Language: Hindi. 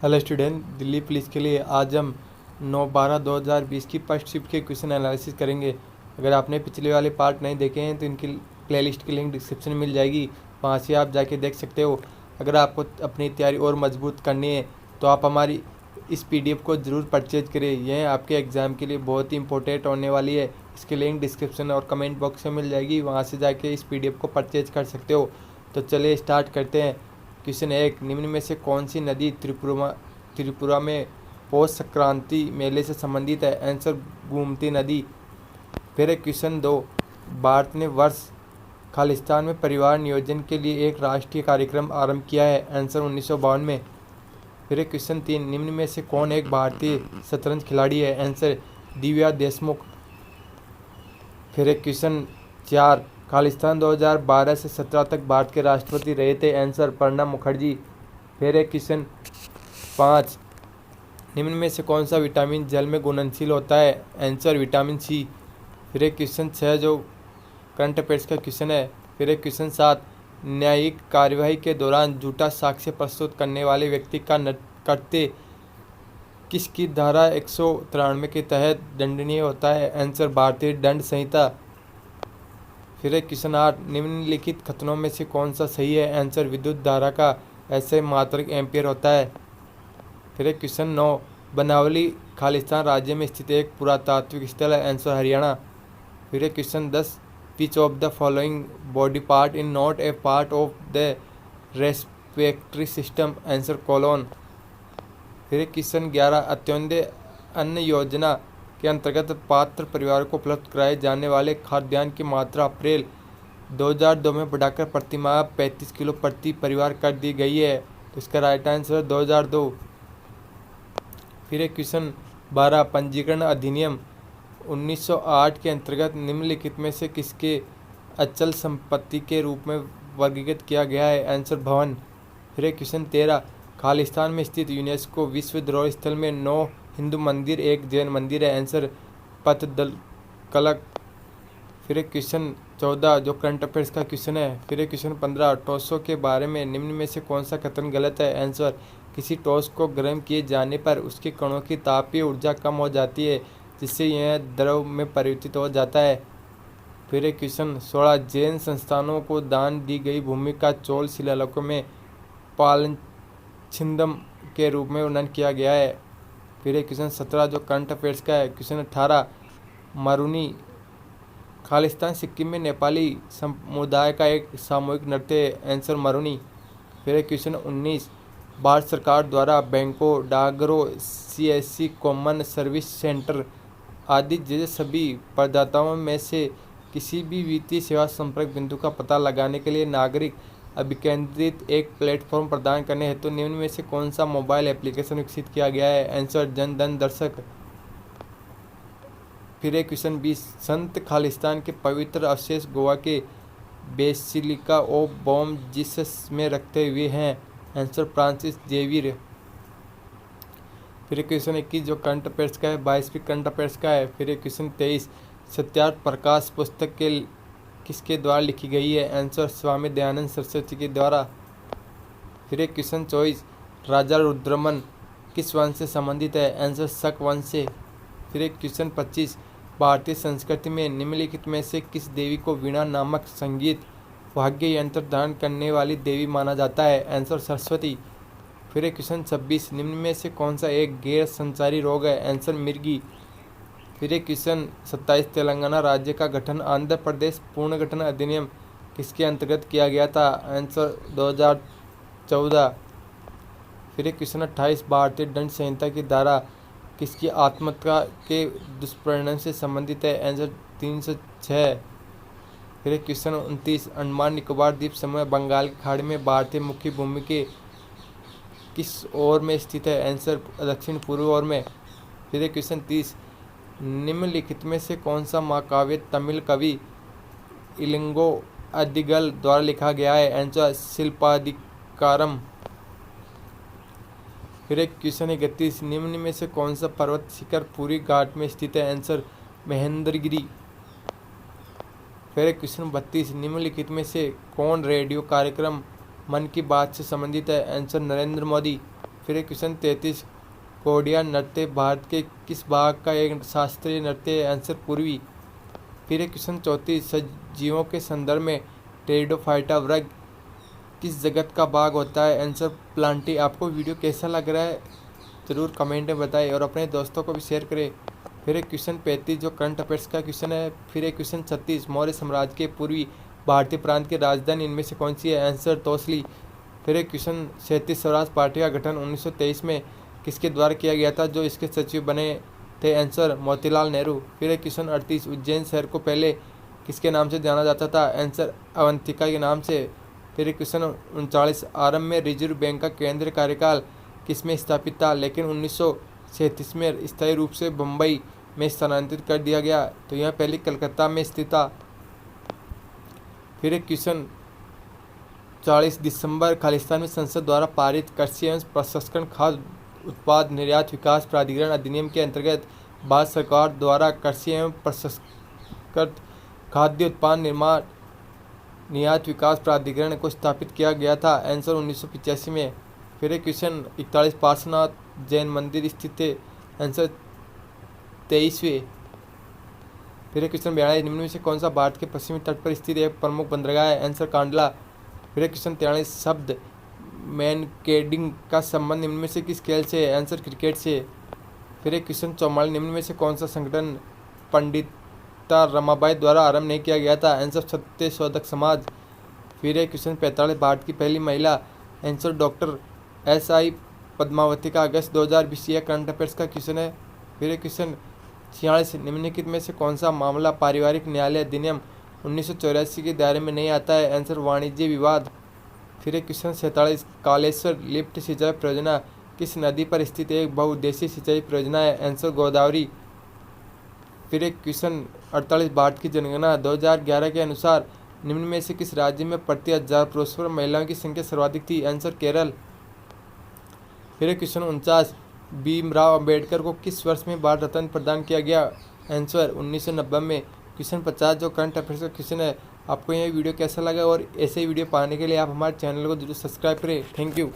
हेलो स्टूडेंट, दिल्ली पुलिस के लिए आज हम 9/12/2020 की फर्स्ट शिफ्ट के क्वेश्चन एनालिसिस करेंगे। अगर आपने पिछले वाले पार्ट नहीं देखे हैं तो इनकी प्लेलिस्ट की लिंक डिस्क्रिप्शन में मिल जाएगी, वहाँ से आप जाके देख सकते हो। अगर आपको अपनी तैयारी और मजबूत करनी है तो आप हमारी इस पीडीएफ को ज़रूर परचेज करें। यह आपके एग्ज़ाम के लिए बहुत ही इंपॉर्टेंट होने वाली है। इसकी लिंक डिस्क्रिप्शन और कमेंट बॉक्स में मिल जाएगी, वहाँ से जाके इस पीडीएफ को परचेज कर सकते हो। तो चलिए स्टार्ट करते हैं। क्वेश्चन 1, निम्न में से कौन सी नदी त्रिपुरा में पौष संक्रांति मेले से संबंधित है? आंसर गोमती नदी। फिर क्वेश्चन 2, भारत ने वर्ष खालिस्तान में परिवार नियोजन के लिए एक राष्ट्रीय कार्यक्रम आरंभ किया है? आंसर 1952 में। फिर क्वेश्चन 3, निम्न में से कौन एक भारतीय शतरंज खिलाड़ी है? आंसर दिव्या देशमुख। फिर क्वेश्चन 4, खालिस्तान 2012 से 17 तक भारत के राष्ट्रपति रहे थे? आंसर प्रणब मुखर्जी। फिर क्वेश्चन 5, निम्न में से कौन सा विटामिन जल में घुलनशील होता है? Answer vitamin C. फिर क्वेश्चन 6 जो करंट अफेयर्स का क्वेश्चन है। फिर क्वेश्चन 7, न्यायिक कार्यवाही के दौरान झूठा साक्ष्य प्रस्तुत करने वाले व्यक्ति का कृत्य किसकी धारा 193 के तहत दंडनीय होता है? आंसर भारतीय दंड संहिता। फिर क्वेश्चन 8, निम्नलिखित कथनों में से कौन सा सही है? आंसर विद्युत धारा का ऐसे मात्रक एम्पियर होता है। फिर क्वेश्चन 9, बनावली खालिस्तान राज्य में स्थित एक पुरातात्विक स्थल है? आंसर हरियाणा। फिर question 10, which of the following body part in not a part of the respiratory system? Answer colon. फिर क्वेश्चन 11, अंत्योदय अन्न योजना के अंतर्गत पात्र परिवार को उपलब्ध कराए जाने वाले खाद्यान्न की मात्रा अप्रैल 2002 में बढ़ाकर प्रतिमाह 35 किलो प्रति परिवार कर दी गई है? तो इसका राइट आंसर 2002। फिर क्वेश्चन 12, पंजीकरण अधिनियम 1908 के अंतर्गत निम्नलिखित में से किसके अचल संपत्ति के रूप में वर्गीकृत किया गया है? आंसर भवन। फिर क्वेश्चन 13, खालिस्तान में स्थित यूनेस्को विश्व धरोहर स्थल में 9 हिंदू मंदिर, एक जैन मंदिर है? आंसर पतदकलक। फिर क्वेश्चन 14 जो करंट अफेयर्स का क्वेश्चन है। फिर क्वेश्चन 15, टॉसों के बारे में निम्न में से कौन सा कथन गलत है? आंसर किसी टॉस को गर्म किए जाने पर उसके कणों की तापीय ऊर्जा कम हो जाती है, जिससे यह द्रव में परिवर्तित हो जाता है। फिर क्वेश्चन 16, जैन संस्थानों को दान दी गई भूमि का चोल शिलालेखों में पालछिंदम के रूप में वर्णन किया गया है? फिर क्वेश्चन 17 जो करंट अफेयर्स का है। क्वेश्चन 18, मारुनी खालिस्तान सिक्किम में नेपाली समुदाय का एक सामूहिक नृत्य है? आंसर मरुनी। फिर क्वेश्चन 19, भारत सरकार द्वारा बैंकों, डाकघरों, सीएससी कॉमन सर्विस सेंटर आदि जैसे सभी प्रदाताओं में से किसी भी वित्तीय सेवा संपर्क बिंदु का पता लगाने के लिए नागरिक अभिकेंद्रित एक प्लेटफॉर्म प्रदान करने हेतु निम्न में से कौन सा मोबाइल एप्लीकेशन विकसित किया गया है? आंसर जन धन दर्शक। फिर क्वेश्चन 20, संत खालिस्तान के पवित्र अवशेष गोवा के बेसिलिका ऑफ बॉम जीसस में रखते हुए हैं? Answer Francis Xavier. फिर क्वेश्चन 21 जो करंट अफेयर्स का है, 22वीं करंट अफेयर्स का है। फिर क्वेश्चन 23, सत्यार्थ प्रकाश पुस्तक के किसके द्वारा लिखी गई है? आंसर स्वामी दयानंद सरस्वती के द्वारा। फिर क्वेश्चन 24, राजा रुद्रमन किस वंश से संबंधित है? आंसर शक वंश से। फिर क्वेश्चन 25, भारतीय संस्कृति में निम्नलिखित में से किस देवी को वीणा नामक संगीत वाद्य यंत्र धारण करने वाली देवी माना जाता है? आंसर सरस्वती। फिर क्वेश्चन 26, निम्न में से कौन सा एक गैर संचारी रोग है? आंसर मिर्गी। फिर क्वेश्चन 27, तेलंगाना राज्य का गठन आंध्र प्रदेश पुनर्गठन अधिनियम किसके अंतर्गत किया गया था? आंसर 2014। फिर क्वेश्चन 28, भारतीय दंड संहिता की धारा किसकी आत्महत्या के दुष्परिणाम से संबंधित है? आंसर 306। फिर क्वेश्चन 29, अंडमान निकोबार द्वीप समूह बंगाल की खाड़ी में भारतीय मुख्य भूमि के किस ओर में स्थित है? आंसर दक्षिण पूर्व ओर में। फिर क्वेश्चन 30, निम्नलिखित में से कौन सा महाकाव्य तमिल कवि इलिंगो अदिगल द्वारा लिखा गया है? आंसर शिल्पाधिकारम। फिर क्वेश्चन 31, निम्न में से कौन सा पर्वत शिखर पूरी घाट में स्थित है? आंसर महेंद्रगिरी। फिर क्वेश्चन 32, निम्नलिखित में से कौन रेडियो कार्यक्रम मन की बात से संबंधित है? आंसर नरेंद्र मोदी। फिर है क्वेश्चन 33, कोडिया नृत्य भारत के किस भाग का एक शास्त्रीय नृत्य है? आंसर पूर्वी। फिर है क्वेश्चन 34, सजीवों के संदर्भ में टेरिडोफाइटा वर्ग किस जगत का भाग होता है? Answer Plantae. आपको वीडियो कैसा लग रहा है ज़रूर कमेंट में बताएं और अपने दोस्तों को भी शेयर करें। फिर एक क्वेश्चन 35 जो करंट अफेयर्स का क्वेश्चन है। फिर एक क्वेश्चन 36, मौर्य साम्राज्य के पूर्वी भारतीय प्रांत की राजधानी इनमें से कौन सी है? आंसर तोसली। फिर एक क्वेश्चन 37, स्वराज पार्टी का गठन 1923 में किसके द्वारा किया गया था जो इसके सचिव बने थे? आंसर मोतीलाल नेहरू। फिर एक क्वेश्चन 38, उज्जैन शहर को पहले किसके नाम से जाना जाता था? आंसर अवंतिका के नाम से। फिर एक क्वेश्चन 39, आरंभ में रिजर्व बैंक का केंद्रीय कार्यकाल किसमें स्थापित था लेकिन 1937 में स्थायी रूप से बम्बई में स्थानांतरित कर दिया गया? तो यह पहले कलकत्ता में स्थित था। फिर एक क्वेश्चन 40, दिसंबर खालिस्तान में संसद द्वारा पारित कृषि एवं प्रसंस्करण खाद्य उत्पाद निर्यात विकास प्राधिकरण अधिनियम के अंतर्गत भारत सरकार द्वारा कृषि एवं प्रसंस्कृत खाद्य उत्पाद निर्माण निर्यात विकास प्राधिकरण को स्थापित किया गया था? आंसर 1985 में। फिर एक क्वेश्चन 41, पार्श्वनाथ जैन मंदिर स्थित है? आंसर 23वें। फिर एक क्वेश्चन 42, निम्न में से कौन सा भारत के पश्चिमी तट पर स्थित एक प्रमुख बंदरगाह है? आंसर कांडला। फिर एक क्वेश्चन 43, शब्द मैनकेडिंग का संबंध निम्न में से किस खेल से है? आंसर क्रिकेट से। फिर एक क्वेश्चन 44, निम्न में से कौन सा संगठन पंडिता रमाबाई द्वारा आरंभ नहीं किया गया था? आंसर सत्य शोधक समाज। फिर एक क्वेश्चन 45, भारत की पहली महिला? आंसर डॉक्टर SI पद्मावती का अगस्त 2020 यह करंट अफेयर्स का क्वेश्चन है। फिर एक क्वेश्चन 46, निम्नलिखित में से कौन सा मामला पारिवारिक न्यायालय अधिनियम 1984 के दायरे में नहीं आता है? आंसर वाणिज्य विवाद। फिर एक क्वेश्चन 47, कालेश्वर लिफ्ट सिंचाई परियोजना किस नदी पर स्थित एक बहुउद्देशीय सिंचाई परियोजना है? आंसर गोदावरी। फिर एक क्वेश्चन 48, भारत की जनगणना 2011 के अनुसार निम्न में से किस राज्य में प्रति 1000 पुरुषों पर महिलाओं की संख्या सर्वाधिक थी? आंसर केरल। फिर एक क्वेश्चन 49, भीमराव अंबेडकर को किस वर्ष में भारत रत्न प्रदान किया गया? आंसर 1990 में। क्वेश्चन 50 जो करंट अफेयर्स का क्वेश्चन है। आपको यह वीडियो कैसा लगा और ऐसे ही वीडियो पाने के लिए आप हमारे चैनल को जरूर सब्सक्राइब करें। Thank you.